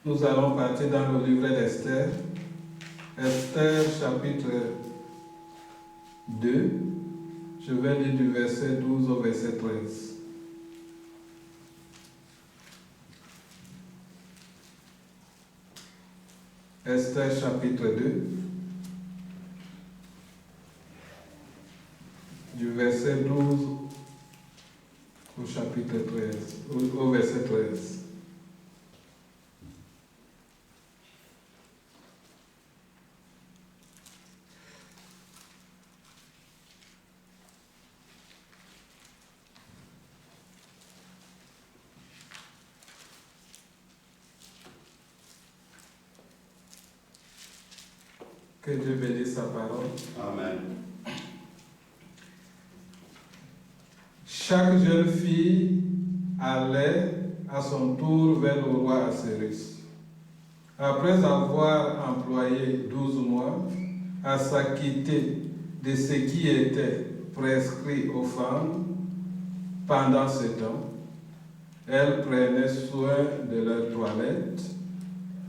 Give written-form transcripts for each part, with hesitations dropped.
Nous allons partir dans le livret d'Esther. Esther chapitre 2. Je vais lire du verset 12 au verset 13. Esther chapitre 2. Du verset 12 au chapitre 13, au verset 13. Que Dieu bénisse sa parole. Amen. Chaque jeune fille allait à son tour vers le roi Assuérus. Après avoir employé 12 mois à s'acquitter de ce qui était prescrit aux femmes pendant ce temps, elle prenait soin de leur toilette,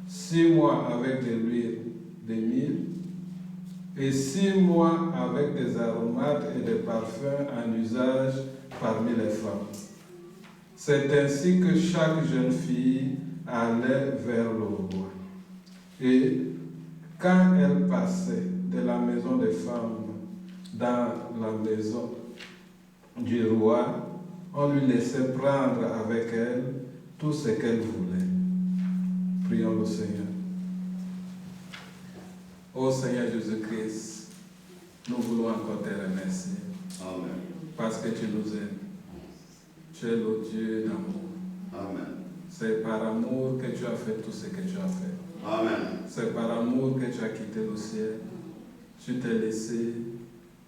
6 mois avec de l'huile de myrrhe et 6 mois avec des aromates et des parfums en usage parmi les femmes. C'est ainsi que chaque jeune fille allait vers le roi. Et quand elle passait de la maison des femmes dans la maison du roi, on lui laissait prendre avec elle tout ce qu'elle voulait. Prions le Seigneur. Ô Seigneur Jésus-Christ, nous voulons encore te remercier. Amen. Parce que tu nous aimes. Tu es le Dieu d'amour. Amen. C'est par amour que tu as fait tout ce que tu as fait. Amen. C'est par amour que tu as quitté le ciel. Tu t'es laissé.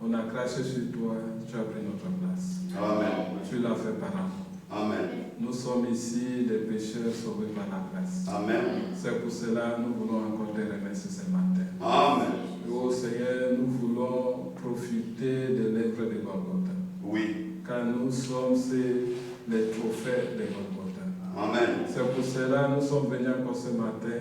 On a craché sur toi. Tu as pris notre place. Amen. Tu l'as fait par amour. Amen. Nous sommes ici des pécheurs sauvés par la grâce. Amen. C'est pour cela que nous voulons encore te remercier ce matin. Amen. Ô Seigneur, nous voulons profiter de l'œuvre de Golgotha. Oui. Car nous sommes les trophées de Golgotha. Amen. C'est pour cela que nous sommes venus encore ce matin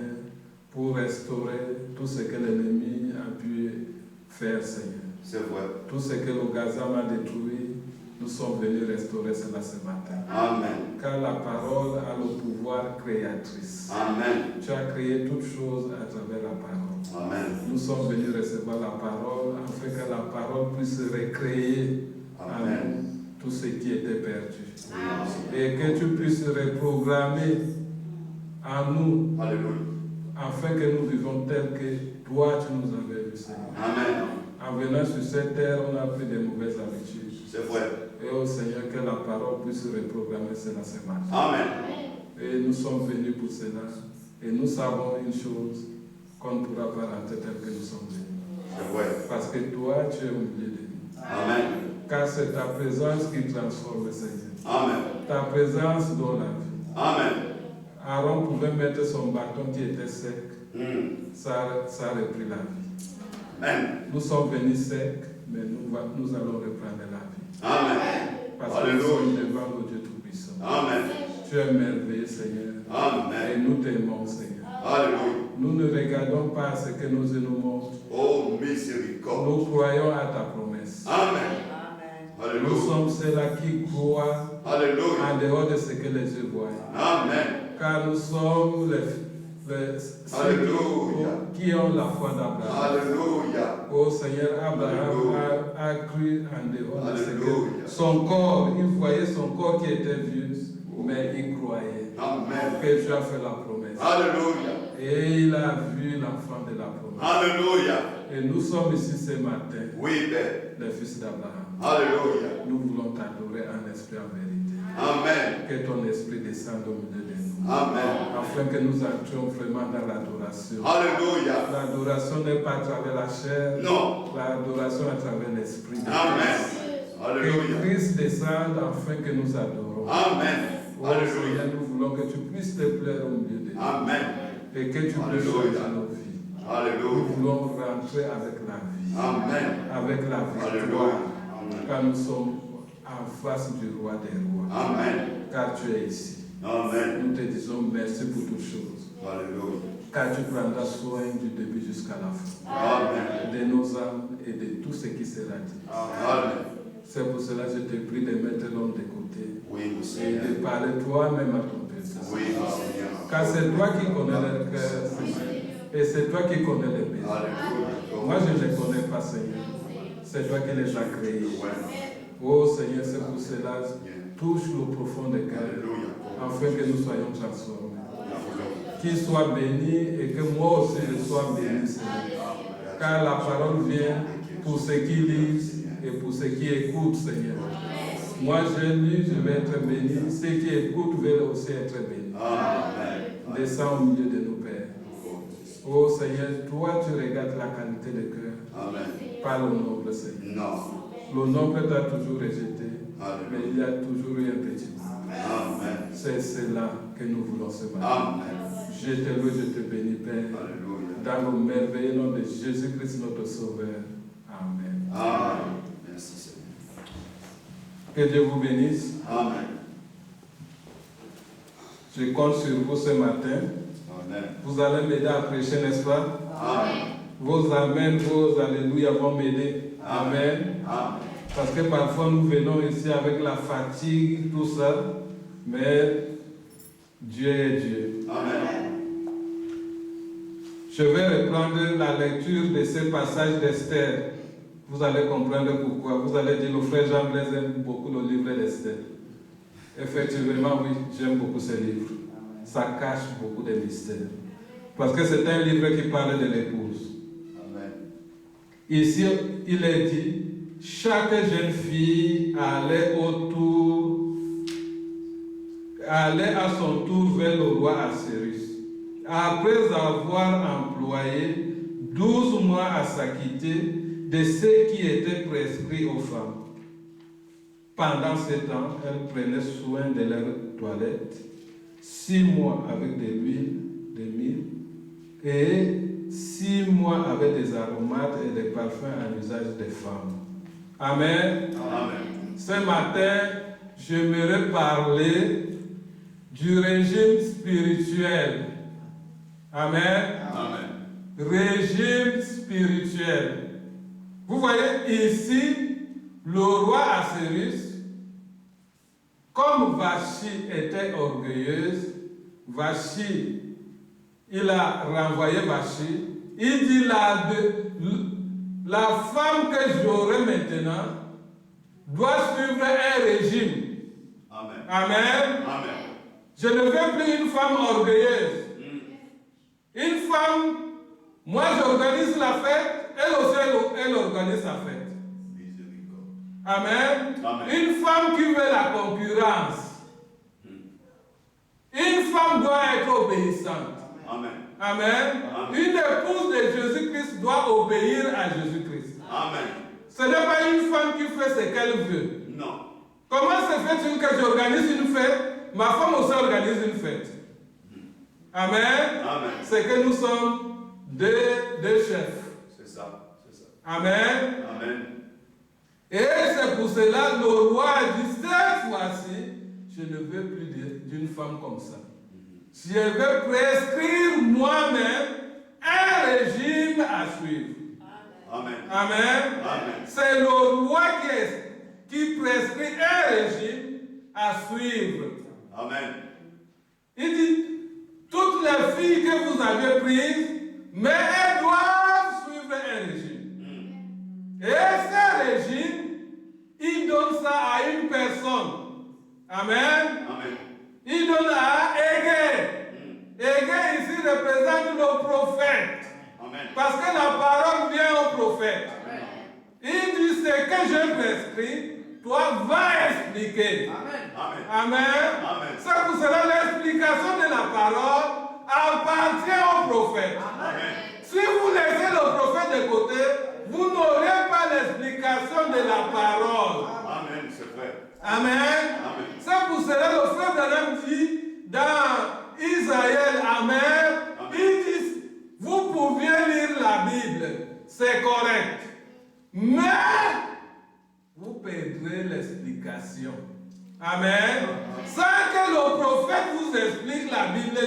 pour restaurer tout ce que l'ennemi a pu faire, Seigneur. C'est vrai. Tout ce que le Gazam a détruit, nous sommes venus restaurer cela ce matin. Amen. Car la parole a le pouvoir créatrice. Amen. Tu as créé toutes choses à travers la parole. Amen. Nous sommes venus recevoir la parole afin que la parole puisse recréer en nous tout ce qui était perdu. Et que tu puisses reprogrammer en nous, Alléluia, afin que nous vivions tel que toi tu nous avais vu, Seigneur. Amen. En venant sur cette terre, on a pris de mauvaises habitudes. C'est vrai. Et au Seigneur, que la parole puisse reprogrammer cela ce matin. Amen. Et nous sommes venus pour cela. Et nous savons une chose, qu'on ne pourra pas rentrer tel que nous sommes venus. C'est vrai. Parce que toi, tu es au milieu de nous. Amen. Car c'est ta présence qui transforme, Seigneur. Amen. Ta présence donne la vie. Amen. Aaron pouvait mettre son bâton qui était sec. Ça a repris la vie. Amen. Nous sommes venus secs, mais nous allons reprendre la vie. Amen. Parce que nous sommes devant le Dieu Tout-Puissant. Amen. Tu es merveilleux, Seigneur. Amen. Et nous t'aimons, Seigneur. Alléluia. Nous ne regardons pas ce que nos yeux nous montrent. Oh, miséricorde. Nous croyons à ta promesse. Amen. Nous Alléluia. sommes ceux-là qui croient Alléluia. en dehors de ce que les yeux voient. Amen. Car nous sommes Alléluia. qui ont la foi d'Abraham. Alléluia. Oh Seigneur, Abraham a cru en dehors de ce que Alléluia. son corps, il voyait son corps qui était vieux, mais il croyait Amen. que Dieu a fait la promesse. Alléluia. Et il a vu l'enfant de la promesse. Alléluia. Et nous sommes ici ce matin, Oui, Père. les fils d'Abraham. Alléluia. Nous voulons t'adorer en esprit, en vérité. Amen. Que ton esprit descende au milieu de nous. Amen. Afin que nous entrions vraiment dans l'adoration. Alléluia. L'adoration n'est pas à travers la chair. Non. L'adoration à travers l'esprit. Amen. Que Alléluia. Christ descende afin que nous adorons. Amen. Oh Alléluia. Seigneur, nous voulons que tu puisses te plaire au milieu de nous. Amen. Et que tu puisses Alléluia. changer nos vies. Nous Alléluia. voulons rentrer avec la vie. Amen. Avec la victoire. Alléluia. Amen. Car nous sommes en face du roi des rois. Amen. Car tu es ici. Amen. Nous te disons merci pour toutes choses. Alléluia. Car tu prendras soin du début jusqu'à la fin. Amen. De nos âmes et de tout ce qui sera dit. Amen. C'est pour cela que je te prie de mettre l'homme de côté. Oui, mon Et Seigneur. de parler toi-même à ton Père. Oui, mon Seigneur. Car c'est toi qui connais le cœur, Seigneur. Et c'est toi qui connais les besoins. Alléluia. Moi, je ne les connais pas, Seigneur. C'est toi qui les as créés. Oh Seigneur, c'est pour cela, touche le profond des cœurs, afin que nous soyons transformés. Qu'il soit béni et que moi aussi je sois béni, Seigneur. Car la parole vient pour ceux qui lisent et pour ceux qui écoutent, Seigneur. Moi, je lis, je vais être béni. Ceux qui écoutent veulent aussi être bénis. Amen. Descends au milieu de nos pères. Oh Seigneur, toi tu regardes la qualité de cœur. Amen. Pas le nombre, Seigneur. Non. Le nombre t'a toujours rejeté, Alléluia. mais il y a toujours eu un petit. Amen. C'est cela que nous voulons ce matin. Amen. Je te loue, je te bénis, Père. Alléluia. Dans le merveilleux nom de Jésus-Christ, notre Sauveur. Amen. Amen. Merci Seigneur. Que Dieu vous bénisse. Amen. Je compte sur vous ce matin. Amen. Vous allez m'aider à prêcher, n'est-ce pas? Amen. Vos amens, vos alléluia vont m'aider. Amen. Amen. Parce que parfois nous venons ici avec la fatigue, tout ça, mais Dieu est Dieu. Amen. Je vais reprendre la lecture de ce passage d'Esther. Vous allez comprendre pourquoi. Vous allez dire, le frère Jean Blaise aime beaucoup le livre d'Esther. Effectivement, oui, j'aime beaucoup ce livre. Ça cache beaucoup de mystères. Parce que c'est un livre qui parle de l'épouse. Amen. Ici, il est dit, chaque jeune fille allait à son tour vers le roi Assyrus. Après avoir employé 12 mois à s'acquitter de ce qui était prescrit aux femmes. Pendant ce temps, elles prenaient soin de leur toilette, 6 mois avec de l'huile, de myrrhe, et 6 mois avec des aromates et des parfums à l'usage des femmes. Amen. Amen. Ce matin, j'aimerais parler du régime spirituel. Amen. Amen. Régime spirituel. Vous voyez ici, le roi Assyrus, comme Vachi était orgueilleuse, Vachi, il a renvoyé Vachi, il dit la femme que j'aurai maintenant doit suivre un régime. Amen. Amen. Amen. Je ne veux plus une femme orgueilleuse. Une femme, moi j'organise la fête, elle aussi elle organise sa fête. Miséricorde. Amen. Amen. Une femme qui veut la concurrence. Une femme doit être obéissante. Amen. Amen. Amen. Une épouse de Jésus-Christ doit obéir à Jésus-Christ. Amen. Ce n'est pas une femme qui fait ce qu'elle veut. Non. Comment se fait-il que j'organise une fête, ma femme aussi organise une fête? Amen. Amen. C'est que nous sommes deux chefs. C'est ça. C'est ça. Amen. Amen. Et c'est pour cela le roi a dit, cette fois-ci, je ne veux plus d'une femme comme ça. Je vais prescrire moi-même un régime à suivre. Amen. Amen. Amen. C'est le roi qui prescrit un régime à suivre. Amen. Il dit, toutes les filles que vous avez prises, mais elles doivent suivre un régime. Et ce régime, il donne ça à une personne. Amen. Amen. Il donne à Égé. Égé ici représente le prophète. Amen. Parce que la parole vient au prophète. Amen. Il dit, ce que je prescris, toi va expliquer. Amen. Amen. Amen. C'est pour cela l'explication de la parole appartient au prophète. Amen. Si vous laissez le prophète de côté, vous n'aurez pas l'explication de la parole. Amen, c'est vrai. Amen. Amen. C'est pour cela le frère Branham dit dans Isaïe, Amen, il dit, vous pouviez lire la Bible, c'est correct. Mais vous perdrez l'explication. Amen. Sans que le prophète vous explique la Bible,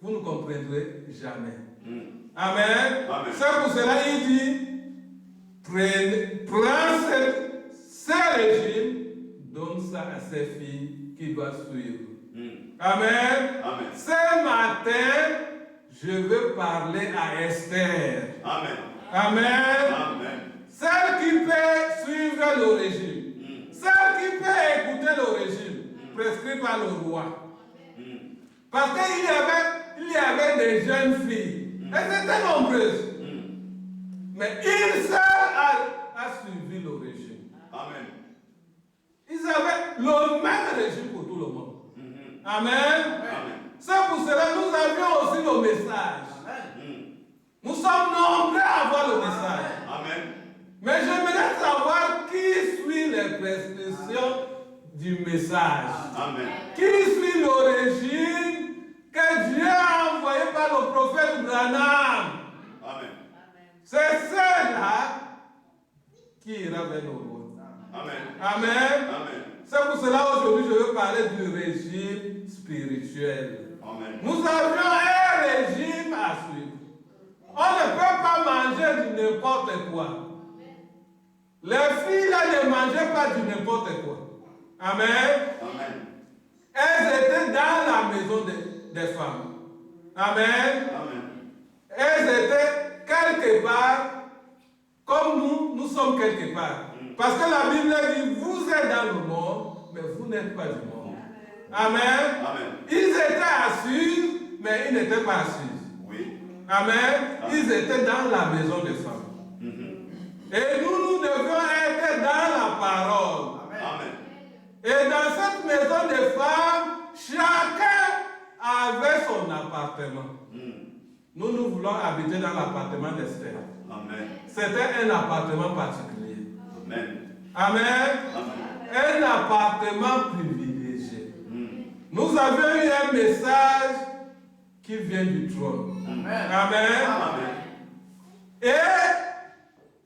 vous ne comprendrez jamais. Amen. Amen. C'est pour cela qu'il dit, prends ce régime, donne ça à ses filles qui doivent suivre. Amen. Amen. Ce matin, je veux parler à Esther. Amen. Amen. Amen. Celle qui peut suivre le régime. Celle qui peut écouter le régime prescrit par le roi. Parce qu'il y avait des jeunes filles. Elles étaient nombreuses. Mais une seule a suivi le régime. Amen. Ils avaient le même régime pour tout le monde. Amen. Amen. C'est pour cela que nous avions aussi le message. Nous sommes nombreux à avoir le message. Amen. Mais j'aimerais savoir qui suit les prescriptions du message. Amen. Qui suit le régime que Dieu a envoyé par le prophète Branham. Amen. C'est celle-là qui ira vers le roi. Amen. Amen. Amen. C'est pour cela aujourd'hui je veux parler du régime spirituel. Amen. Nous avions un régime à suivre. On ne peut pas manger du n'importe quoi. Les filles là ne mangeaient pas du n'importe quoi. Amen. Amen. Elles étaient dans la maison des femmes. Amen. Amen. Elles étaient quelque part comme nous sommes quelque part. Parce que la Bible dit, vous êtes dans le monde, mais vous n'êtes pas du monde. Amen. Amen. Ils étaient assis, mais ils n'étaient pas assis. Oui. Amen. Ils étaient dans la maison des femmes. Et nous devions être dans la parole. Amen. Et dans cette maison des femmes, chacun avait son appartement. Nous voulons habiter dans l'appartement d'Esther. Amen. C'était un appartement particulier. Amen. Amen. Amen. Un appartement privilégié. Nous avions eu un message qui vient du trône. Amen. Amen. Amen. Et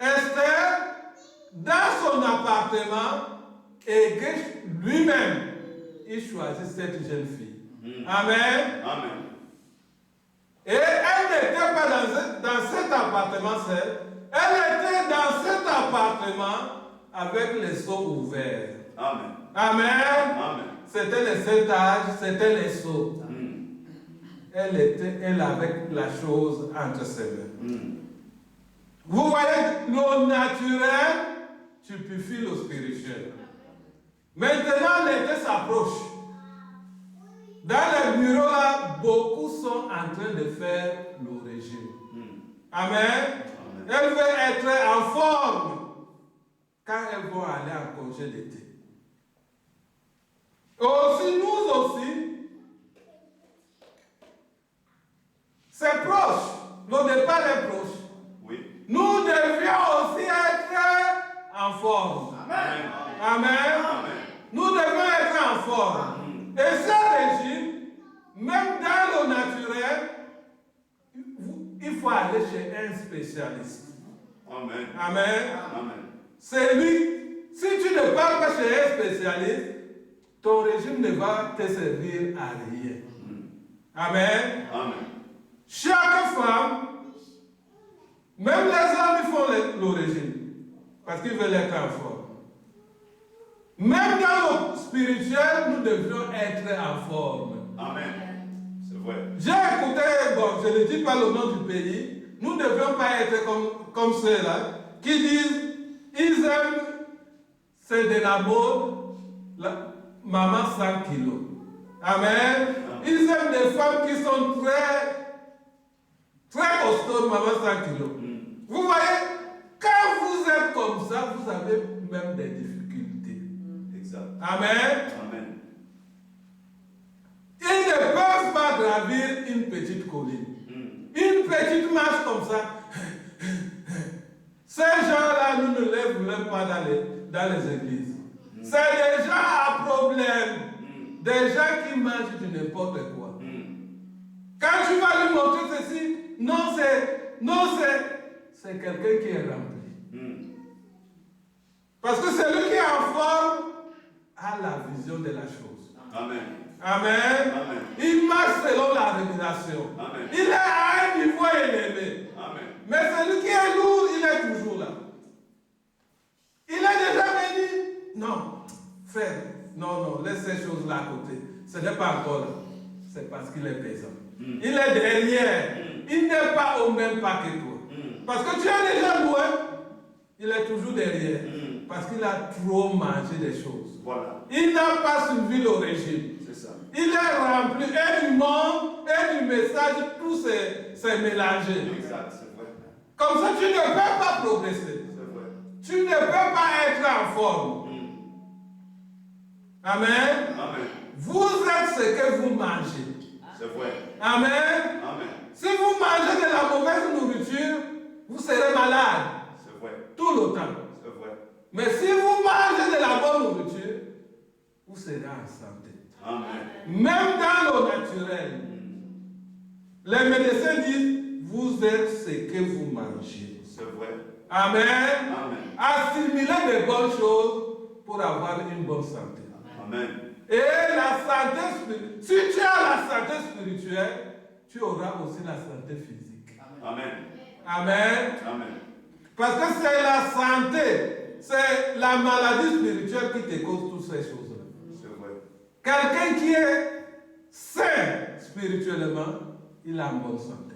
Esther, dans son appartement, et lui-même, il choisit cette jeune fille. Amen. Amen. Et elle n'était pas dans cet appartement seul. Elle était dans cet appartement avec les seaux ouverts. Amen. Amen. Amen. C'était les 7 âges, c'était les seaux. Elle avait la chose entre ses mains. Vous voyez, le naturel typifie le spirituel. Maintenant, l'été s'approche. Dans les bureaux, là, beaucoup sont en train de faire le régime. Amen. Elles veulent être en forme quand elles vont aller en congé d'été. Aussi, nous aussi, c'est proche. Le départ est proche. Oui. Nous devions aussi être en forme. Amen. Amen. Amen. Nous devons être en forme. Et ce régime, même dans le naturel, il faut aller chez un spécialiste. Amen. Amen. Amen. C'est lui. Si tu ne parles pas chez un spécialiste, ton régime ne va te servir à rien. Amen. Amen. Chaque femme, même les hommes, ils font le régime. Parce qu'ils veulent être en forme. Même dans le spirituel, nous devions être en forme. Amen. C'est vrai. J'ai écouté, bon, je ne dis pas le nom du pays, nous ne devions pas être comme ceux-là qui disent, ils aiment, c'est de la mode, maman 100 kilos. Amen. Ils aiment des femmes qui sont très costaudes, maman 100 kilos. Vous voyez, quand vous êtes comme ça, vous avez même des difficultés. Exact. Amen. Amen. Ils ne peuvent pas gravir une petite colline. Une petite marche comme ça. Ces gens-là, nous ne les voulons pas dans les églises. C'est des gens à problème. Des gens qui mangent de n'importe quoi. Quand tu vas lui montrer ceci, c'est quelqu'un qui est rempli. Parce que celui qui est en forme a la vision de la chose. Amen. Amen. Amen. Il marche selon la révélation. Amen. Il est à un niveau élevé. Amen. Mais celui qui est lourd, il est toujours là. Il est déjà venu. Non, frère, non, laisse ces choses-là à côté. Ce n'est pas encore là. C'est parce qu'il est présent. Il est derrière. Il n'est pas au même pas que toi. Parce que tu es déjà loin. Il est toujours derrière. Parce qu'il a trop mangé des choses. Voilà. Il n'a pas suivi le régime. C'est ça. Il est rempli et du monde et du message. Tout s'est mélangé. Exact, c'est vrai. Comme ça, tu ne peux pas progresser. C'est vrai. Tu ne peux pas être en forme. Amen. Amen. Vous êtes ce que vous mangez. C'est vrai. Amen. Amen. Si vous mangez de la mauvaise nourriture, vous serez malade C'est vrai. tout le temps. C'est vrai. Mais si vous mangez de la bonne nourriture, vous serez en santé. Amen. Même dans le naturel, les médecins disent, vous êtes ce que vous mangez. C'est vrai. Amen. Amen. Assimiler de bonnes choses pour avoir une bonne santé. Amen. Et la santé spirituelle, si tu as la santé spirituelle, tu auras aussi la santé physique. Amen. Amen. Amen. Parce que c'est la santé, c'est la maladie spirituelle qui te cause toutes ces choses-là. C'est vrai. Quelqu'un qui est sain spirituellement, il a une bonne santé.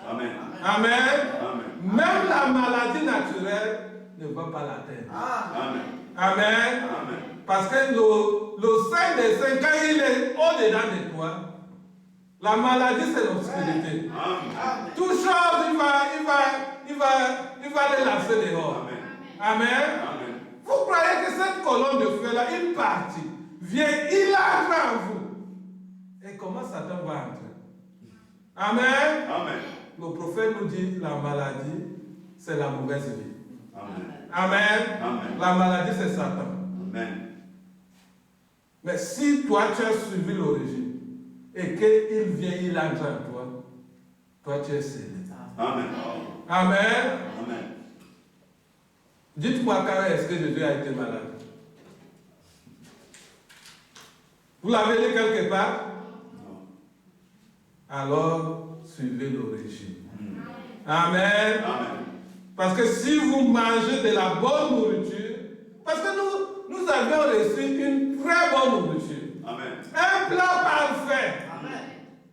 Amen. Amen. Amen. Même la maladie naturelle ne va pas l'atteindre. Amen. Amen. Amen. Parce que le Saint des Saints, quand il est au-dedans de toi, la maladie c'est l'obscurité. Amen. Toute chose, il va les lancer dehors. Amen. Amen. Amen. Vous croyez que cette colonne de feu là, une partie, vient, il entre en vous. Et comment Satan va entrer? Amen. Amen. Le prophète nous dit la maladie, c'est la mauvaise vie. Amen. Amen. Amen. La maladie, c'est Satan. Amen. Mais si toi, tu as suivi le régime et qu'il vient, il entre en toi, toi, tu es scellé. Amen. Amen. Amen. Dites-moi quand est-ce que Jésus a été malade? Vous l'avez lu quelque part? Non. Alors, suivez le régime. Amen. Amen. Parce que si vous mangez de la bonne nourriture, parce que nous avions reçu une très bonne nourriture. Amen. Un plat parfait. Amen.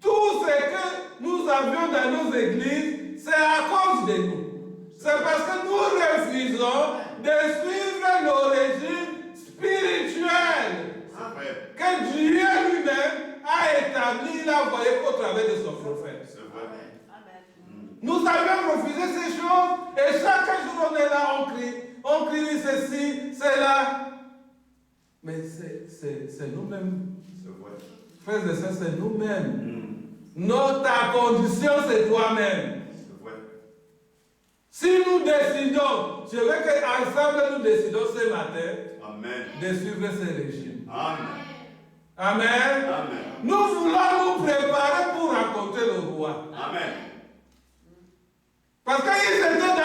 Tout ce que nous avions dans nos églises, c'est à cause de nous. C'est parce que nous refusons de suivre le régime spirituel C'est vrai. que Dieu lui-même a établi, il a envoyé au travers de son prophète. C'est vrai. Nous avions refusé ces choses et chaque jour on est là, on crie ceci, cela. Mais c'est nous-mêmes. C'est vrai. Frères et sœurs, c'est nous-mêmes. Ta condition, c'est toi-même. C'est vrai. Si nous décidons, je veux qu'ensemble nous décidons ce matin Amen. de suivre ce régime. Amen. Amen. Amen. Nous voulons nous préparer pour rencontrer le roi. Amen. Parce qu'ils étaient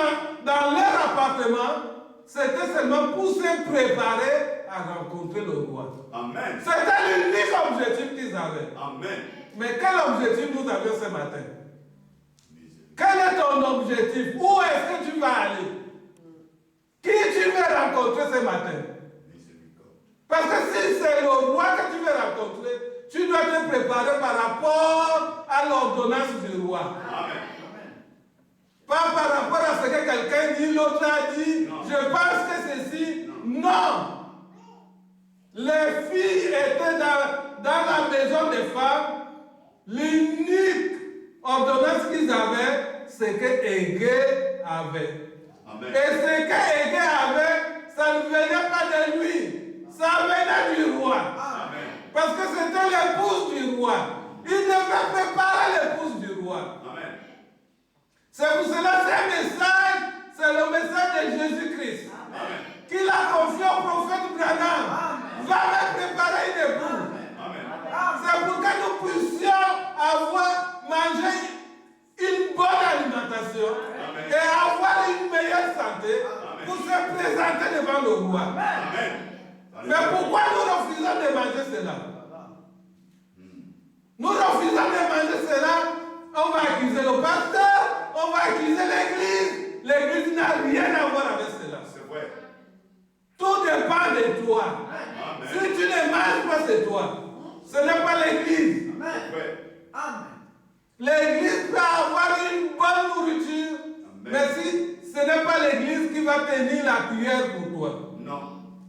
dans leur appartement, c'était seulement pour se préparer à rencontrer le roi. Amen. C'était l'unique objectif qu'ils avaient. Amen. Mais quel objectif nous avions ce matin? Quel est ton objectif? Où est-ce que tu vas aller? Qui tu veux rencontrer ce matin? Miséricorde. Parce que si c'est le roi que tu veux rencontrer, tu dois te préparer par rapport à l'ordonnance du roi. Amen. Pas par rapport à ce que quelqu'un dit, l'autre a dit, Non. je pense que ceci. Non. Les filles étaient dans la maison des femmes. L'unique ordonnance qu'ils avaient, c'est que Égée avait. Amen. Et ce que Égée avait, ça ne venait pas de lui. Ça venait du roi. Amen. Parce que c'était l'épouse du roi. Il devait préparer l'épouse du roi. Amen. C'est pour cela que ce message, c'est le message de Jésus-Christ. Amen. Qu'il a confié au prophète Branham. Va me préparer une épouse. Amen. C'est pour que nous puissions avoir mangé une bonne alimentation Amen. et avoir une meilleure santé Amen. pour se présenter devant le roi. Amen. Mais pourquoi nous refusons Nous refusons de manger cela. On va accuser le pasteur, on va accuser l'église. L'église n'a rien à voir avec cela. C'est vrai. Tout dépend de toi. Amen. Si tu ne manges pas, c'est toi. Ce n'est pas l'église. C'est vrai. Amen. L'église peut avoir une bonne nourriture, Amen. mais si ce n'est pas l'église qui va tenir la cuillère pour toi. Non.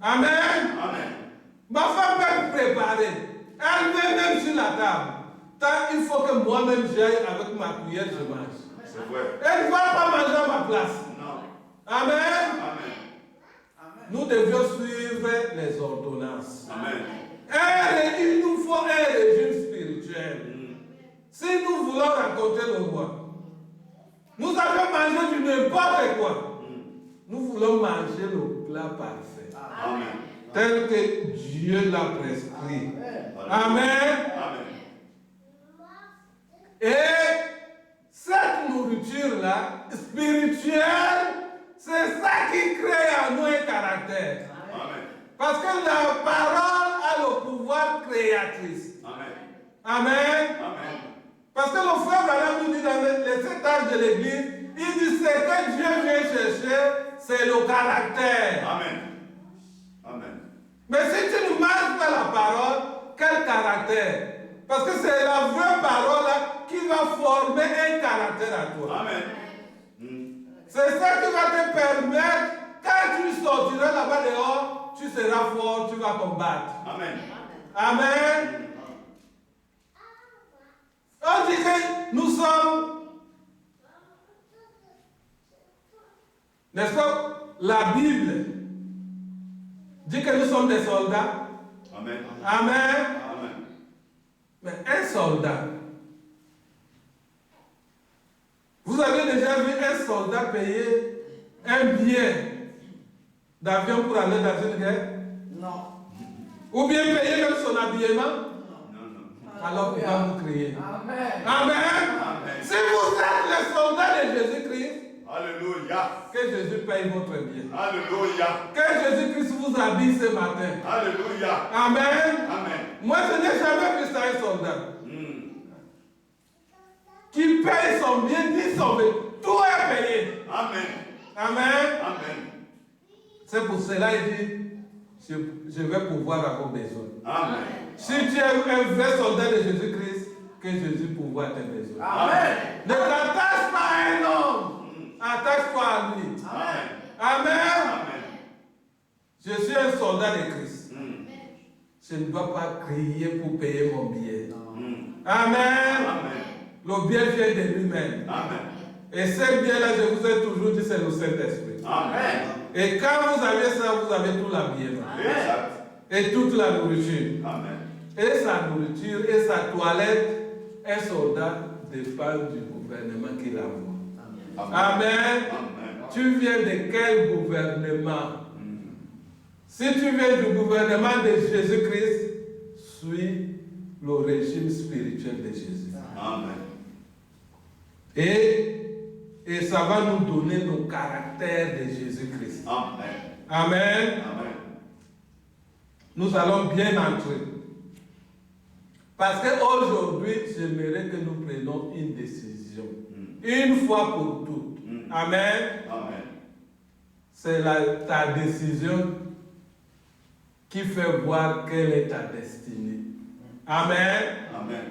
Amen. Amen. Ma femme peut préparer. Elle met même sur la table. Tant il faut que moi-même j'aille avec ma cuillère, je mange. C'est vrai. Elle ne va pas manger à ma place. Non. Amen. Amen. Nous devions suivre les ordonnances. Amen. Il nous faut un régime spirituel. Mm. Si nous voulons rencontrer le roi, nous avons mangé du n'importe quoi. Mm. Nous voulons manger le plat parfait, Amen. tel que Dieu l'a prescrit. Amen. Amen. Amen. Et cette nourriture-là, spirituelle, c'est ça qui crée en nous un caractère. Amen. Parce que la parole a le pouvoir créatrice. Amen. Amen. Amen. Parce que le frère Branham nous dit dans les 7 âges de l'église, il dit ce que Dieu vient chercher, c'est le caractère. Amen. Amen. Mais si tu ne manges pas la parole, quel caractère? Parce que c'est la vraie parole qui va former un caractère à toi. Amen. Mm. C'est ça qui va te permettre, quand tu sortiras là-bas dehors, tu seras fort, tu vas combattre. Amen. Amen. On dit que nous sommes, n'est-ce pas, la Bible dit que nous sommes des soldats. Amen. Amen. Amen. Mais un soldat, vous avez déjà vu un soldat payer un billet d'avion pour aller dans une guerre? Non. Ou bien payer même son habillement? Non, non. Alors pourquoi vous criez? Amen. Amen. Amen. Si vous êtes les soldats de Jésus-Christ, Alléluia. que Jésus paye votre bien. Alléluia. Que Jésus-Christ vous habille ce matin. Alléluia. Amen. Amen. Moi, je n'ai jamais vu ça un soldat Mm. qui paye son bien ni son bien. Tout est payé. Amen. Amen. Amen. C'est pour cela qu'il dit, je vais pouvoir à vos besoins. Amen. Si tu es un vrai soldat de Jésus-Christ, que Jésus pourvoie tes besoins. Amen. Ne t'attache pas à un homme. Attache-toi à lui. Amen. Amen. Amen. Je suis un soldat de Christ. Mm. Je ne dois pas crier pour payer mon billet. Mm. Amen. Amen. Le bien vient de lui-même. Amen. Et ce bien-là, je vous ai toujours dit, c'est le Saint-Esprit. Amen. Et quand vous avez ça, vous avez tout l'habillement. Exact. Et toute la nourriture. Amen. Et sa nourriture et sa toilette, un soldat dépend du gouvernement qu'il envoie. Amen. Amen. Tu viens de quel gouvernement? Mm. Si tu viens du gouvernement de Jésus-Christ, suis le régime spirituel de Jésus. Amen. Et ça va nous donner le caractère de Jésus-Christ. Amen. Amen. Amen. Nous allons bien entrer. Parce qu'aujourd'hui, j'aimerais que nous prenions une décision. Une fois pour toutes. Amen. Amen. C'est ta décision qui fait voir quelle est ta destinée. Amen. Amen.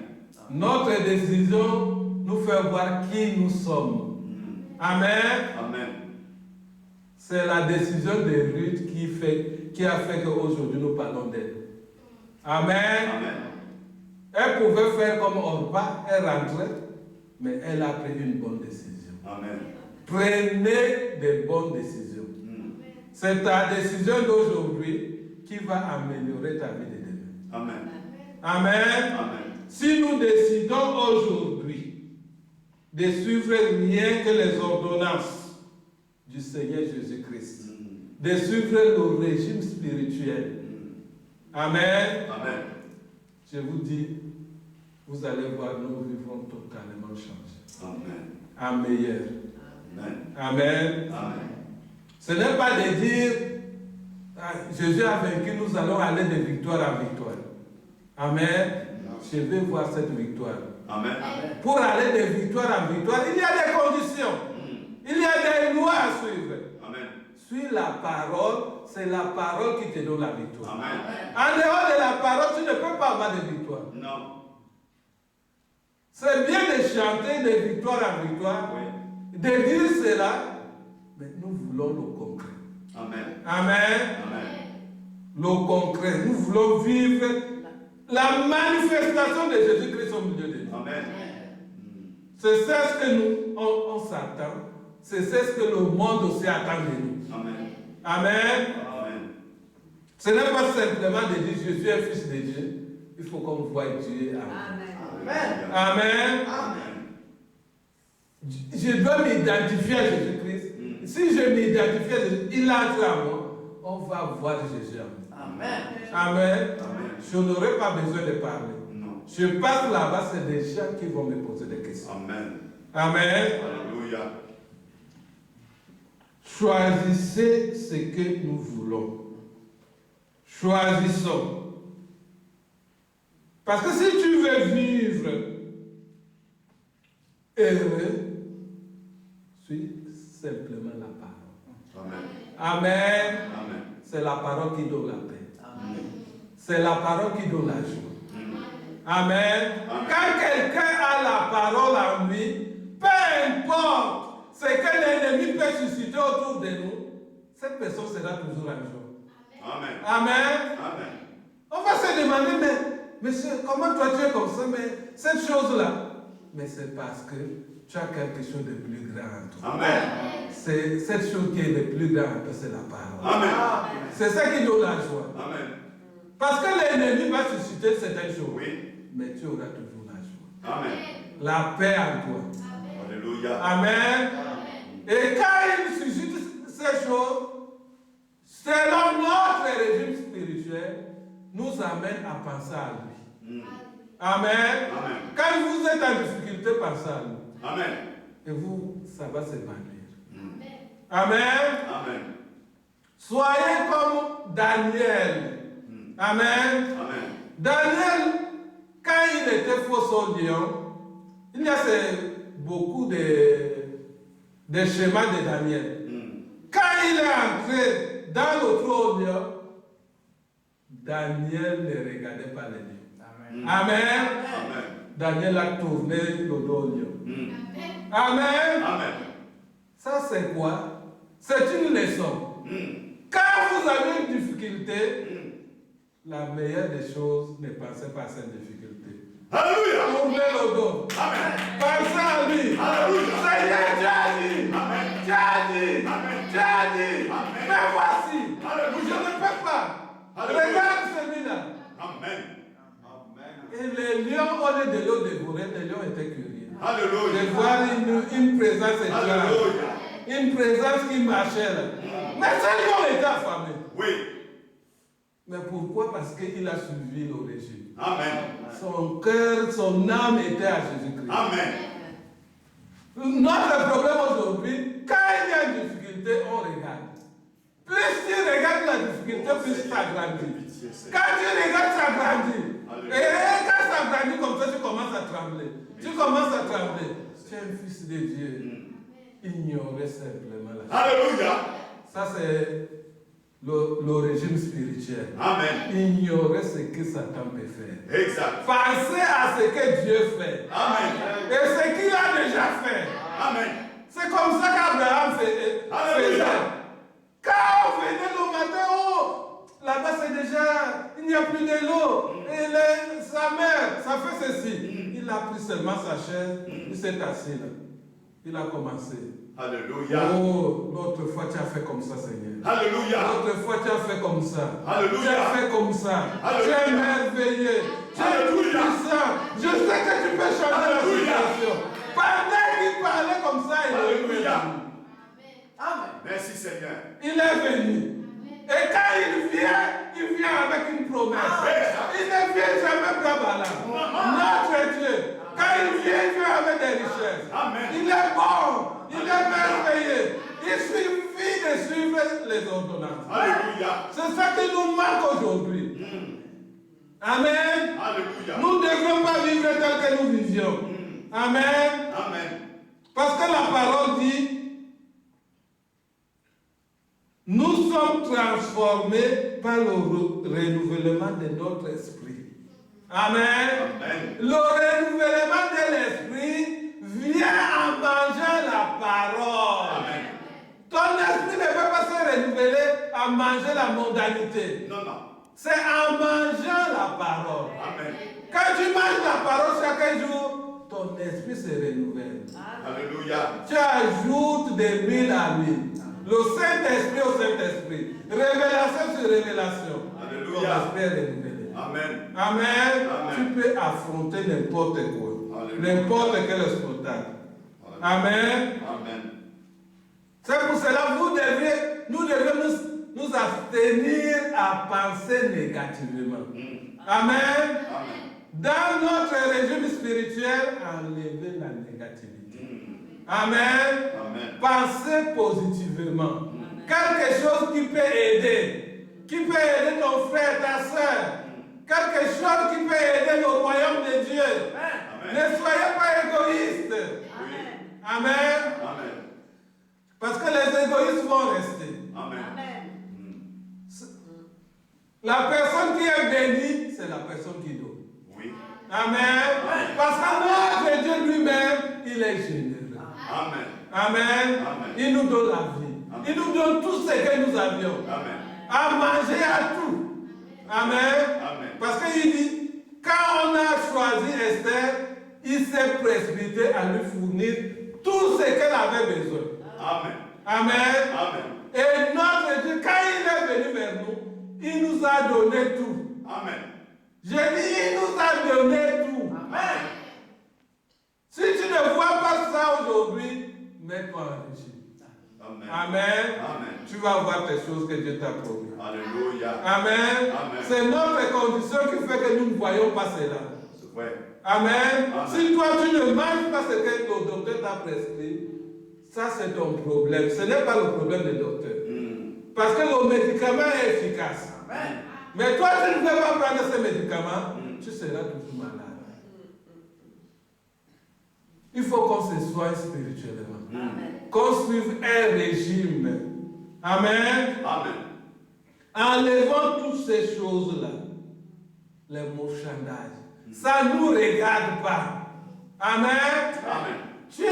Notre décision nous fait voir qui nous sommes. Amen. Amen. C'est la décision de Ruth qui a fait qu'aujourd'hui nous parlons d'elle. Amen. Amen. Elle pouvait faire comme Orpa, elle rentrait, mais elle a pris une bonne décision. Amen. Prenez de bonnes décisions. C'est ta décision d'aujourd'hui qui va améliorer ta vie de demain. Amen. Amen. Amen. Si nous décidons aujourd'hui de suivre rien que les ordonnances du Seigneur Jésus-Christ, de suivre le régime spirituel, Amen. Amen. Je vous dis, vous allez voir, nos vies vont totalement changer. Amen. À meilleur. Amen. Amen. Amen. Ce n'est pas de dire, ah, Jésus a vaincu, nous allons aller de victoire en victoire. Amen. je vais voir cette victoire. Amen. Pour aller de victoire en victoire, il y a des conditions. Il y a des lois à suivre. Amen. Suis la parole, c'est la parole qui te donne la victoire. Amen. En dehors de la parole, tu ne peux pas avoir de victoire. Non. C'est bien de chanter de victoire en victoire, Oui. de dire cela, mais nous voulons le concret. Amen. Amen. Amen. Le concret. Nous voulons vivre la manifestation de Jésus-Christ au milieu de nous. Amen. C'est ça ce que nous, on s'attend. C'est ça ce que le monde aussi attend de nous. Amen. Amen. Amen. Ce n'est pas simplement de dire je suis un fils de Dieu. Il faut qu'on voie Dieu en moi. Amen. Amen. Amen. Je dois m'identifier à Jésus-Christ. Si je m'identifie à Jésus, il entre en moi. On va voir Jésus en moi. Amen. Amen. Amen. Je n'aurai pas besoin de parler. Non. Je passe là-bas, c'est des gens qui vont me poser des questions. Amen. Amen. Alléluia. Choisissez ce que nous voulons. Choisissons. Parce que si tu veux vivre heureux, suis simplement la parole. Amen. Amen. Amen. C'est la parole qui donne la paix. Amen. C'est la parole qui donne la joie. Amen. Amen. Quand quelqu'un a la parole en lui, peu importe ce que l'ennemi peut susciter autour de nous, cette personne sera toujours en joie. Amen. Amen. Amen. On va se demander, mais monsieur, comment toi tu es comme ça, mais cette chose-là. Mais c'est parce que tu as quelque chose de plus grand en toi. Amen. C'est cette chose qui est le plus grand en toi, c'est la parole. Amen. C'est ça qui donne la joie. Amen. Parce que l'ennemi va susciter certaines choses. Oui. Mais tu auras toujours la joie. Amen. La paix en toi. Alléluia. Amen. Et quand il suscite ces choses, selon notre régime spirituel, nous amène à penser à lui. Amen. Amen. Quand vous êtes en difficulté, pensez à lui. Amen. Et vous, ça va se maintenir. Amen. Amen. Soyez comme Daniel. Amen. Amen. Daniel, quand il était faux au lion, il y a beaucoup de schémas de Daniel. Quand il est entré dans le trou lion, Daniel ne regardait pas les lions. Amen. Amen. Daniel a tourné le dos au lion. Amen. Amen. Ça c'est quoi? C'est une leçon. Quand vous avez une difficulté, la meilleure des choses, ne pensez pas à cette difficulté. Alléluia. Tournez le dos. Amen. Pensez à lui. Alléluia. Seigneur, tu as dit. Amen. Tu as dit. Amen. Tu as dit. Amen. Mais voici. Alléluia. Je ne peux pas. Alléluia. Regarde celui-là. Amen. Et les lions, au lieu de le dévorer, les lions étaient curieux. Alléluia. De voir une présence étrange. Alléluia. Une présence qui marchait là. Mais ce lion était affamé. Oui. Mais pourquoi? Parce qu'il a suivi le régime. Amen. Son cœur, son âme était à Jésus-Christ. Amen. Notre problème aujourd'hui, quand il y a une difficulté, on regarde. Plus tu regardes la difficulté, plus ça grandit. Quand tu regardes, ça grandit. Et quand ça grandit comme ça, tu commences à trembler. Tu commences à trembler. Tu es un fils de Dieu. Ignorer simplement la chose. Alléluia. Ça, c'est le régime spirituel. Amen. Ignorer ce que Satan peut faire. Exact. Pensez à ce que Dieu fait. Amen. Et ce qu'il a déjà fait. Amen. C'est comme ça qu'Abraham faisait. Alléluia. Quand on venait le matin, oh, là-bas c'est déjà, il n'y a plus de l'eau. Et sa mère, ça fait ceci. Il a pris seulement sa chaise, il s'est assis là. Il a commencé. Alléluia. Oh, l'autre fois tu as fait comme ça, Seigneur. Alléluia. L'autre fois tu as fait comme ça. Alléluia. Tu as fait comme ça. Alléluia. Tu es merveilleux. Tu es Alléluia. puissant. Je sais que tu peux changer la Alléluia. situation. Pendant qu'il parlait comme ça, il est Alléluia. venu. Amen. Merci Seigneur. Il est venu. Et quand il vient avec une promesse. Il ne vient jamais bras ballants. Notre Dieu. Quand il vient avec des richesses. Amen. Il est bon. Il est merveilleux. Il suffit de suivre les ordonnances. Alléluia. C'est ça qui nous manque aujourd'hui. Amen. Alléluia. Nous devons tel que nous vivions. Amen. Amen. Parce que la parole dit, nous sommes transformés par le renouvellement de notre esprit. Amen. Amen. Le renouvellement de l'esprit vient en mangeant la parole. Amen. Ton esprit ne peut pas se renouveler en manger la mondanité. Non, non. C'est en mangeant la parole. Amen. Quand tu manges la parole chaque jour, ton esprit se renouvelle. Alléluia. Tu ajoutes de l'huile à l'huile. Le Saint-Esprit au Saint-Esprit. Révélation sur révélation. Alléluia. Ton esprit est renouvelé. Amen. Amen. Amen. Tu peux affronter n'importe quoi. Alléluia. N'importe quel spectacle. Amen. Amen. C'est pour cela que nous devons nous abstenir à penser négativement. Amen. Amen. Dans notre régime spirituel, enlever la négativité. Amen. Amen. Pensez positivement. Quelque chose qui peut aider. Qui peut aider ton frère, ta soeur. Quelque chose qui peut aider le royaume de Dieu. Amen. Ne soyez pas égoïstes. Oui. Amen. Amen. Parce que les égoïstes vont rester. Amen. La personne qui est bénie, c'est la personne qui donne. Oui. Amen. Parce que notre Dieu lui-même, il est généreux. Amen. Amen. Amen. Il nous donne la vie. Amen. Il nous donne tout ce que nous avions. Amen. À manger, à tout. Amen. Amen. Parce qu'il dit, quand on a choisi Esther, il s'est précipité à lui fournir tout ce qu'elle avait besoin. Amen. Amen. Amen. Et notre Dieu, quand il est venu vers nous, il nous a donné tout. Amen. J'ai dit, il nous a donné tout. Amen. Si tu ne vois pas ça aujourd'hui, mets-toi en régime. Amen. Amen. Amen. Tu vas voir tes choses que Dieu t'a promis. Alléluia. Amen. Amen. C'est notre condition qui fait que nous ne voyons pas cela. C'est vrai. Amen. Amen. Si toi tu ne manges pas ce que le docteur t'a prescrit, ça c'est ton problème. Ce n'est pas le problème du docteur. Parce que le médicament est efficace. Amen. Mais toi, tu ne veux pas prendre ce médicament, tu seras toujours malade. Il faut qu'on se soigne spirituellement. Qu'on suive un régime. Amen. Amen. Enlevons toutes ces choses-là. Les marchandages. Ça ne nous regarde pas. Amen. Amen. Tu es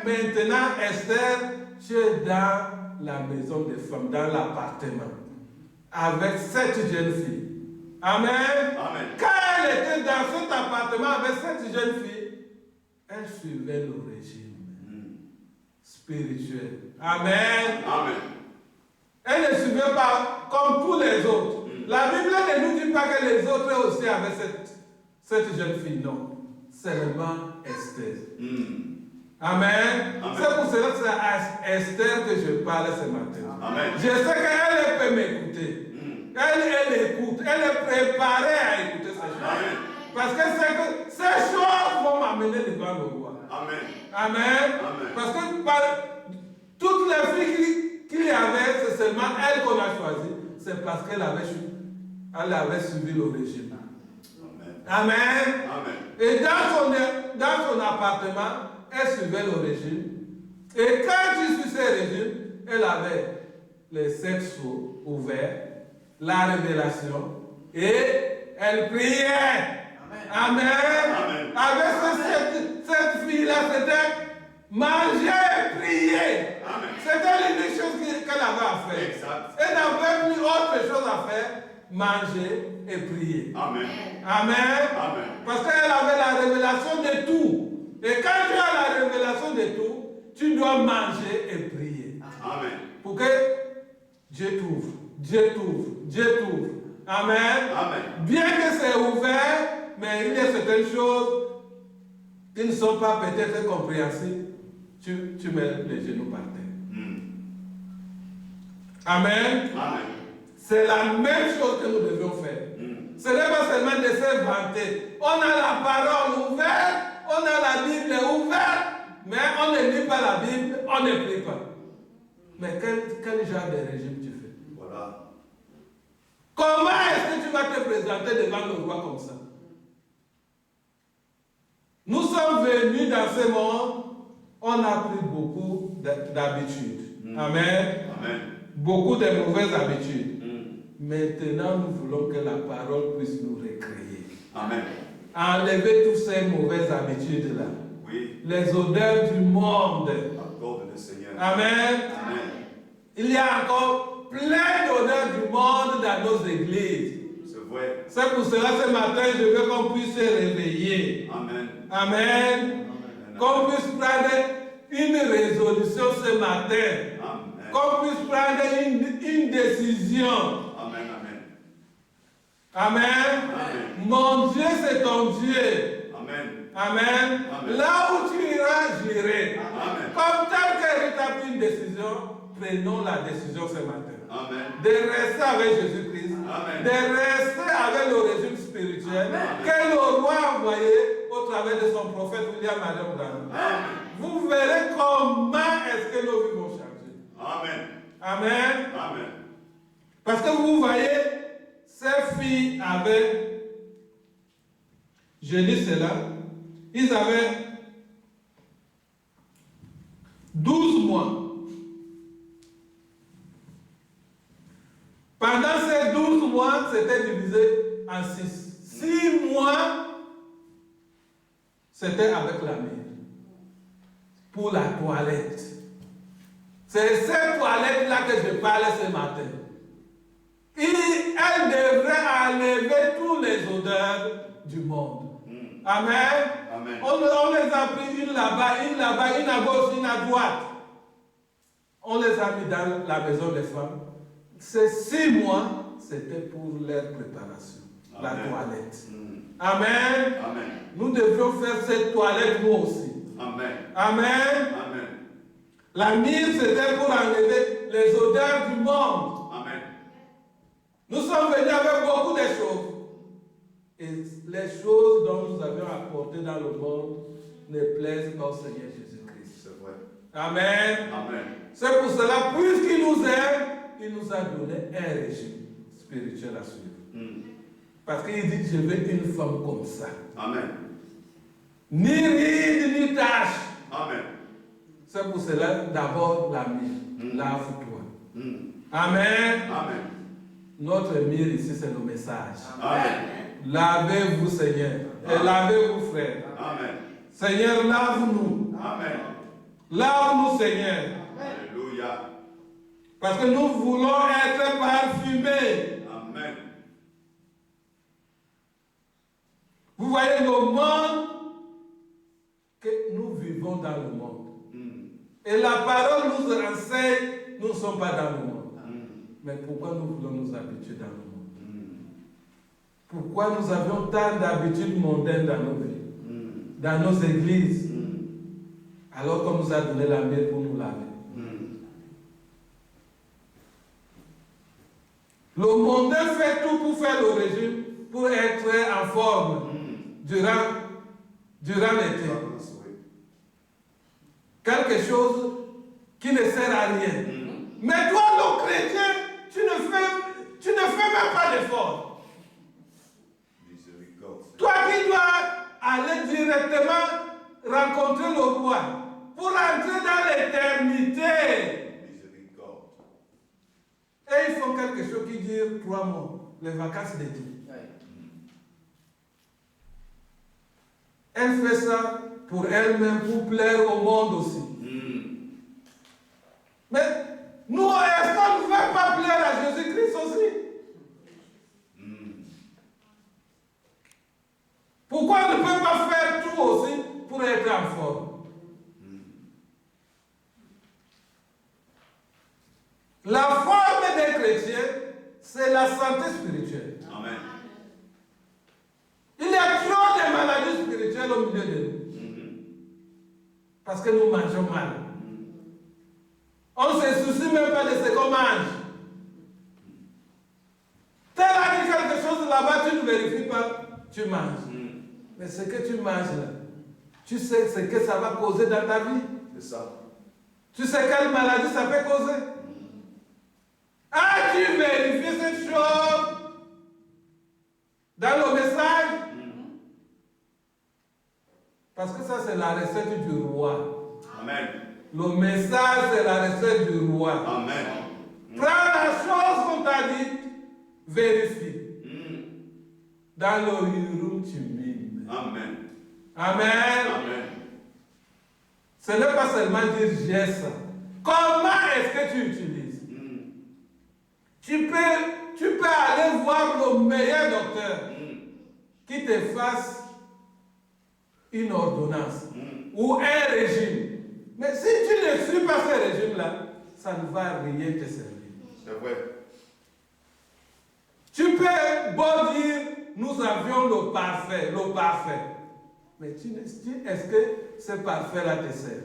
maintenant, Esther, tu es dans la maison des femmes, dans l'appartement, avec 7 jeunes filles. Amen. Amen. Quand elle était dans cet appartement avec 7 jeunes filles, elle suivait le régime spirituel. Amen. Amen. Elle ne suivait pas comme tous les autres. La Bible ne nous dit pas que les autres aussi avaient cette jeune fille, non. Seulement Esther. Amen. Amen. C'est pour cela que c'est à Esther que je parle ce matin. Amen. Je sais qu'elle peut m'écouter. Elle écoute. Elle est préparée à écouter ces choses. Amen. Parce que ces choses vont m'amener devant le roi. Amen. Amen. Amen. Parce que toutes les filles qu'il y avait, c'est seulement elle qu'on a choisie. C'est parce qu'elle avait suivi le régime. Amen. Amen. Amen. Et dans son appartement, elle suivait le régime. Et quand tu suis ce régime, elle avait les 7 sceaux ouverts, la révélation, et elle priait. Amen. Amen. Avec cette fille-là, c'était manger et prier. Amen. C'était l'unique chose qu'elle avait à faire. Exact. Elle n'avait plus autre chose à faire, manger et prier. Amen. Amen. Amen. Parce qu'elle avait la révélation de tout. Et quand tu as la révélation de tout, tu dois manger et prier. Amen. Pour que Dieu t'ouvre. Dieu t'ouvre. Dieu t'ouvre. Amen. Amen. Bien que c'est ouvert, mais il y a certaines choses qui ne sont pas peut-être compréhensibles. Tu mets les genoux par terre. Amen. Amen. C'est la même chose que nous devions faire. Ce n'est pas seulement de se vanter. On a la parole ouverte, on a la Bible ouverte, mais on ne lit pas la Bible, on ne prie pas. Mais quel genre de régime tu fais? Voilà. Comment est-ce que tu vas te présenter devant le roi comme ça? dans ce monde, on a pris beaucoup d'habitudes. Amen. Amen. Beaucoup de mauvaises habitudes. Maintenant, nous voulons que la parole puisse nous recréer. Amen. Enlever toutes ces mauvaises habitudes-là. Oui. Les odeurs du monde. Accorde le Seigneur. Amen. Amen. Il y a encore plein d'odeurs du monde dans nos églises. C'est vrai. C'est pour cela ce matin, je veux qu'on puisse se réveiller. Amen. Amen. Qu'on puisse prendre une résolution ce matin. Amen. Qu'on puisse prendre une décision. Amen. Amen. Amen. Amen. Mon Dieu, c'est ton Dieu. Amen. Amen. Amen. Là où tu iras, j'irai. Amen. Comme tel que tu as pris une décision, prenons la décision ce matin. Amen. De rester avec Jésus-Christ. Amen. De rester avec le régime spirituel que le roi a envoyé au travers de son prophète William Marion Branham. Amen. Vous verrez comment est-ce que nos vies vont changer. Amen. Amen. Amen. Parce que vous voyez, ces filles avaient, je lis cela, ils avaient 12 mois. Pendant ces 12 mois, c'était divisé en 6. 6 mois, c'était avec la mère. Pour la toilette. C'est cette toilette-là que je parlais ce matin. Elle devrait enlever tous les odeurs du monde. Amen. Amen. On les a pris une là-bas, une à gauche, une à droite. On les a mis dans la maison des femmes. Ces 6 mois, c'était pour leur préparation. Amen. La toilette. Amen. Amen. Nous devions faire cette toilette nous aussi. Amen. Amen. Amen. La mire, c'était pour enlever les odeurs du monde. Amen. Nous sommes venus avec beaucoup de choses. Et les choses dont nous avions apportées dans le monde ne plaisent pas au Seigneur Jésus-Christ. C'est vrai. Amen. Amen. C'est pour cela, puisqu'il nous aime, il nous a donné un régime spirituel à suivre. Parce qu'il dit, je veux une femme comme ça. Amen. Ni ride, ni tache. Amen. C'est pour cela, d'abord, la mire. Lave-toi. Amen. Amen. Notre mire ici, c'est le message. Amen. Lavez-vous, Seigneur. Et lavez-vous, frère. Amen. Seigneur, lave-nous. Amen. Lave-nous, Seigneur. Alléluia. Parce que nous voulons être parfumés. Amen. Vous voyez le monde que nous vivons dans le monde. Et la parole nous enseigne, nous ne sommes pas dans le monde. Mais pourquoi nous voulons nous habituer dans le monde? Pourquoi nous avions tant d'habitudes mondaines dans nos vies, dans nos églises, alors qu'on nous a donné la mer pour nous laver? Le mondain fait tout pour faire le régime, pour être en forme durant l'été. Quelque chose qui ne sert à rien. Mais toi, le chrétien, tu ne fais même pas d'effort. Toi qui dois aller directement rencontrer le roi pour entrer dans l'éternité. Et ils font quelque chose qui dure 3 mois, les vacances d'été. Elle fait ça pour elle-même, pour plaire au monde aussi. Mais nous, est-ce qu'on ne veut pas plaire à Jésus-Christ aussi? Pourquoi on ne peut pas faire tout aussi pour être en forme? La forme des chrétiens, c'est la santé spirituelle. Amen. Il y a trop de maladies spirituelles au milieu de nous. Parce que nous mangeons mal. On ne se soucie même pas de ce qu'on mange. Tel a dit quelque chose là-bas, tu ne vérifies pas, tu manges. Mais ce que tu manges là, tu sais ce que ça va causer dans ta vie. C'est ça. Tu sais quelle maladie ça peut causer. As-tu vérifié cette chose dans le message? Parce que ça, c'est la recette du roi. Amen. Le message, c'est la recette du roi. Amen. Prends la chose qu'on t'a dit, vérifie. Dans le room, tu mimes. Amen. Amen. Amen. Ce n'est pas seulement dire j'ai ça. Comment est-ce que tu utilises? Tu peux aller voir le meilleur docteur qui te fasse une ordonnance ou un régime. Mais si tu ne suis pas ce régime-là, ça ne va rien te servir. C'est vrai. Tu peux beau dire, nous avions le parfait. Mais est-ce que ce parfait-là te sert?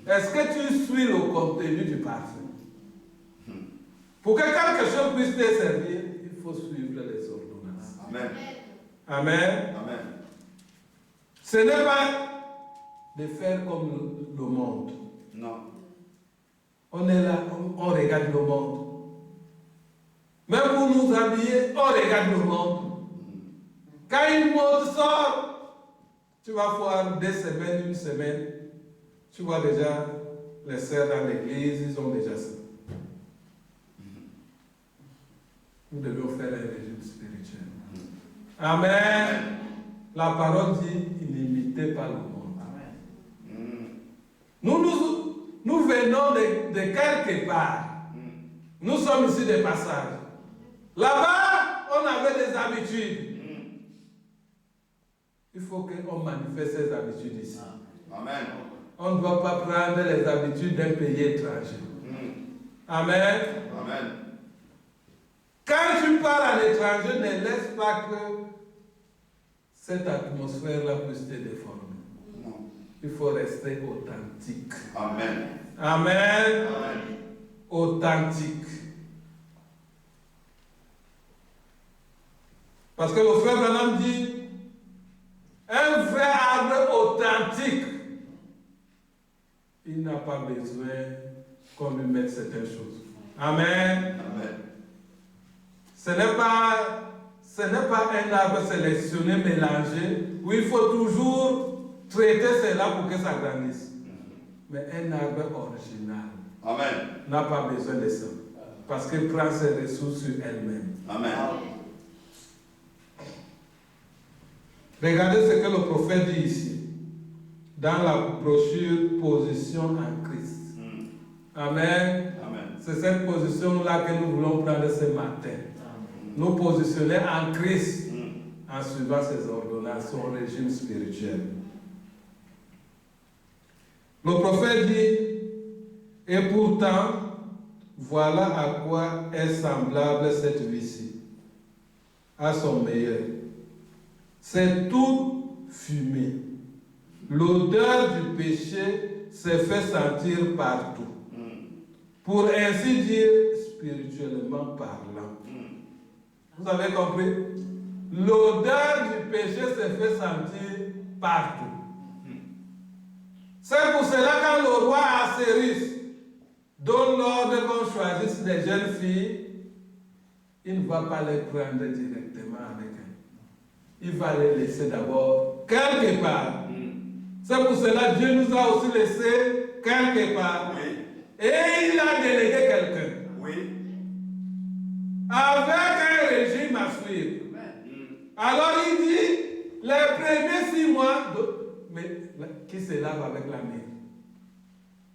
Est-ce que tu suis le contenu du parfait? Pour que quelque chose puisse te servir, il faut suivre les ordonnances. Amen. Amen. Amen. Ce n'est pas de faire comme le monde. Non. On est là, on regarde le monde. Même pour nous habiller, on regarde le monde. Quand une mode sort, tu vas voir 2 semaines, 1 semaine, tu vois déjà les sœurs dans l'église, ils ont déjà ça. Nous devons faire un régime spirituel. Amen. La parole dit, inimité par le monde. Amen. Nous venons de quelque part. Nous sommes ici de passage. Là-bas, on avait des habitudes. Il faut qu'on manifeste ces habitudes ici. Amen. On ne doit pas prendre les habitudes d'un pays étranger. Amen. Amen. Quand tu pars à l'étranger, ne laisse pas que cette atmosphère-là puisse te déformer. Non. Il faut rester authentique. Amen. Amen. Amen. Authentique. Parce que le frère Branham dit, un vrai arbre authentique, il n'a pas besoin qu'on lui mette certaines choses. Amen. Amen. Ce n'est pas un arbre sélectionné, mélangé, où il faut toujours traiter cela pour que ça grandisse. Mais un arbre original n'a pas besoin de ça. Parce qu'il prend ses ressources sur elle-même. Amen. Regardez ce que le prophète dit ici, dans la brochure Position en Christ. Amen. Amen. C'est cette position-là que nous voulons prendre ce matin. Nous positionner en Christ en suivant ses ordonnances, son régime spirituel. Le prophète dit, et pourtant, voilà à quoi est semblable cette vie-ci, à son meilleur. C'est tout fumé. L'odeur du péché se fait sentir partout. Pour ainsi dire, spirituellement parlant. Vous avez compris? L'odeur du péché se fait sentir partout. C'est pour cela quand le roi Assyrie donne l'ordre qu'on choisisse des jeunes filles, il ne va pas les prendre directement avec elle. Il va les laisser d'abord quelque part. C'est pour cela que Dieu nous a aussi laissé quelque part. Oui. Et il a délégué quelqu'un. Oui. Avec un régime à suivre. Alors il dit, les premiers 6 mois, mais qui se lave avec la main?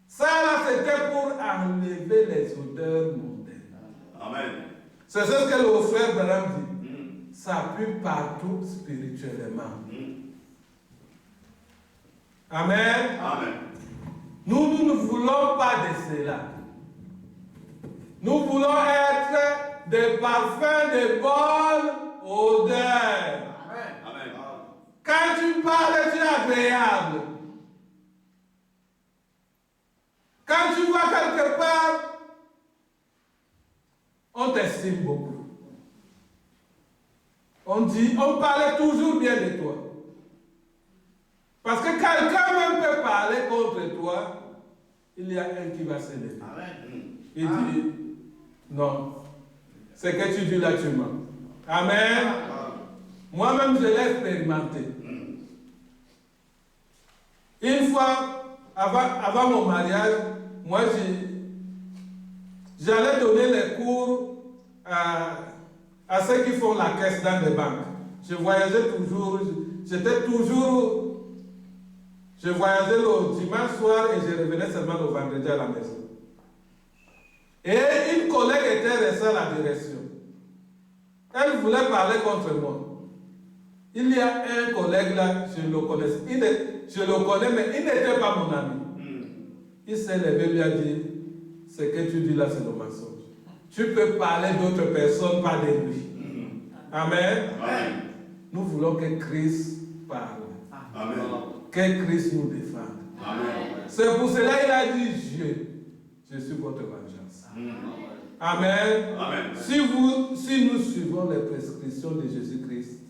Ça là, c'était pour enlever les odeurs mondaines. Amen. C'est ce que le frère Branham dit. Ça pue partout spirituellement. Amen. Amen. Nous ne voulons pas de cela. Nous voulons être des parfums de bonne odeur. Amen. Quand tu parles, tu es agréable. Quand tu vas quelque part, on t'estime beaucoup. On parlait toujours bien de toi. Parce que quelqu'un même peut parler contre toi, il y a un qui va se lever. Il dit, non, ce que tu dis là, tu mens. Amen. Moi-même, je l'ai expérimenté. Une fois, avant mon mariage, moi, j'allais donner les cours à ceux qui font la caisse dans les banques. Je voyageais toujours, je voyageais le dimanche soir et je revenais seulement le vendredi à la maison. Et une collègue était restée à la direction. Elle voulait parler contre moi. Il y a un collègue là, je le connais. Je le connais, mais il n'était pas mon ami. Il s'est levé et lui a dit, ce que tu dis là, c'est le mensonge. Tu peux parler d'autres personnes, pas de lui. Amen. Amen. Nous voulons que Christ parle. Amen. Que Christ nous défende. Amen. C'est pour cela qu'il a dit, je suis votre vengeance. Amen. Amen. Si nous suivons les prescriptions de Jésus-Christ,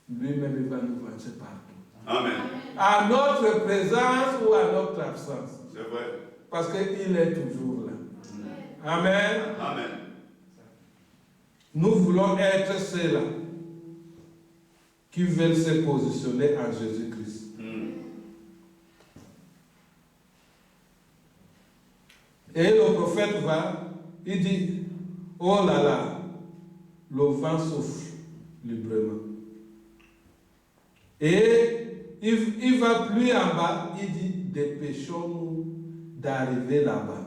lui-même il va nous venger partout. Amen. À notre présence ou à notre absence. C'est vrai. Parce qu'il est toujours là. Amen. Amen. Nous voulons être ceux-là qui veulent se positionner en Jésus-Christ. Et le prophète va, il dit, oh là là, le vent souffle librement. Et il va plus en bas, il dit, dépêchons-nous d'arriver là-bas.